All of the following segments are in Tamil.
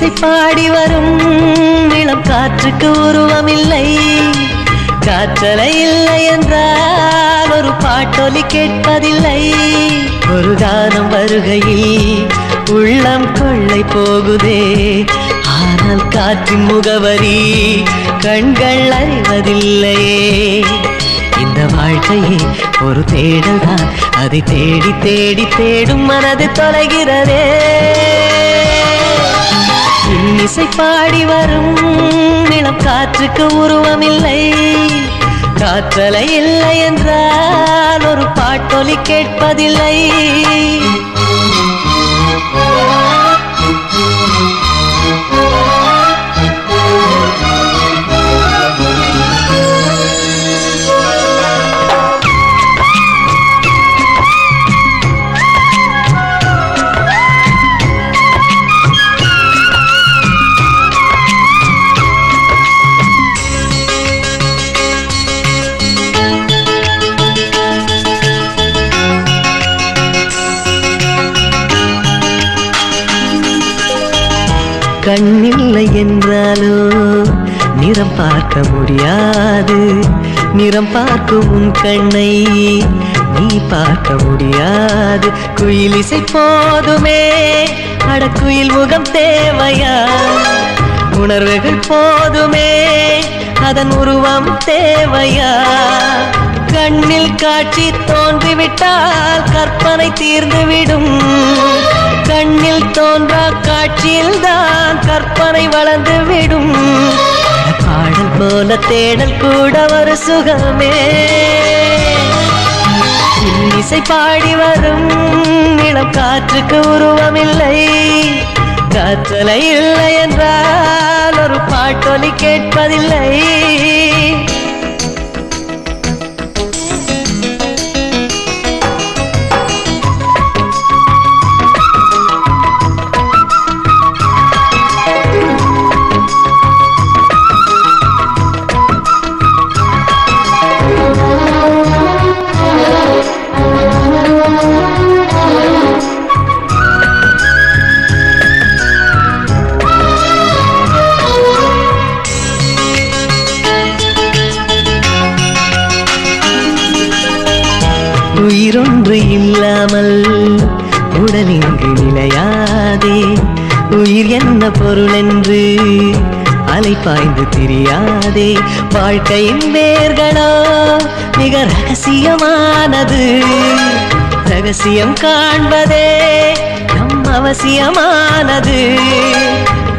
இன்னிசை பாடி வரும் இளம் காற்றுக்கு உருவமில்லை. காற்றலை இல்லை என்றால் ஒரு பாட்டொலி கேட்பதில்லை. ஒரு கானம் வருகையில் உள்ளம் கொள்ளை போகுதே, ஆனால் காற்றின் முகவரி கண்கள் அறிவதில்லையே. இந்த வாழ்க்கையே ஒரு தேடல் தான், அதை தேடி தேடி தேடும் மனது தொலைகிறதே. இன்னிசை பாடி வரும் இளம் காற்றுக்கு உருவமில்லை. காற்றலை இல்லை என்றால் ஒரு பாட்டொலி கேட்பதில்லை. கண்ணில்லை என்றாலோ நிறம் பார்க்க முடியாது. நிறம் பார்க்கும் உன் கண்ணை நீ பார்க்க முடியாது. குயில் இசை போதுமே, அடக்குயில் முகம் தேவையா? உணர்வுகள் போதுமே, அதன் உருவம் தேவையா? கண்ணில் காட்சி தோன்றிவிட்டால் கற்பனை தீர்ந்துவிடும். கண்ணில் தோன்றா காட்சியில் தான் கற்பனை வளர்ந்துவிடும். பாடல் போல தேடல் கூட ஒரு சுகமே. இன்னிசை பாடி வரும் இளம் காற்றுக்கு உருவமில்லை. காற்றலை இல்லை என்றால் ஒரு பாட்டொலி கேட்பதில்லை. உயிரொன்று இல்லாமல் உடல் இங்கு நிலையாதே. உயிர் என்ன பொருள் என்று அலைப்பாய்ந்து தெரியாதே. வாழ்க்கையின் வேர்களோ மிக ரகசியமானது. ரகசியம் காண்பதே நம் அவசியமானது.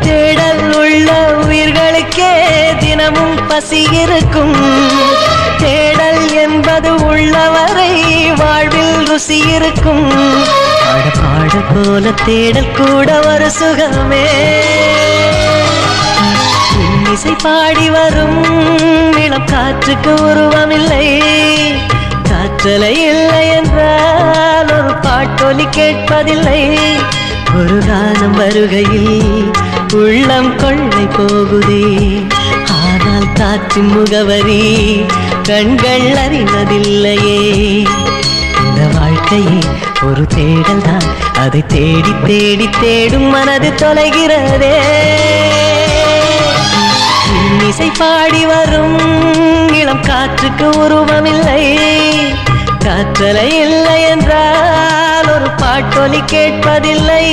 தேடல் உள்ள உயிர்களுக்கே தினமும் பசி இருக்கும். தேடல் என்பது உள்ளவரை வாழ்வில் ருசி இருக்கும். பாட போல தேடல் கூட ஒரு சுகமே. இன்னிசை பாடி வரும் இளம் காற்றுக்கு உருவமில்லை. காற்றலை இல்லை என்றால் ஒரு பாட்டொலி கேட்பதில்லை. ஒரு கானம் வருகையில் உள்ளம் கொள்ளை போகுதே, ஆனால் காற்றின் முகவரி கண்கள் அறிவதில்லையே. இந்த வாழ்க்கையே ஒரு தேடல் தான், அதை தேடி தேடி தேடும் மனது தொலைகிறதே. இன்னிசை பாடி வரும் இளம் காற்றுக்கு உருவமில்லை. காற்றலை இல்லை என்றால் ஒரு பாட்டொலி கேட்பதில்லை.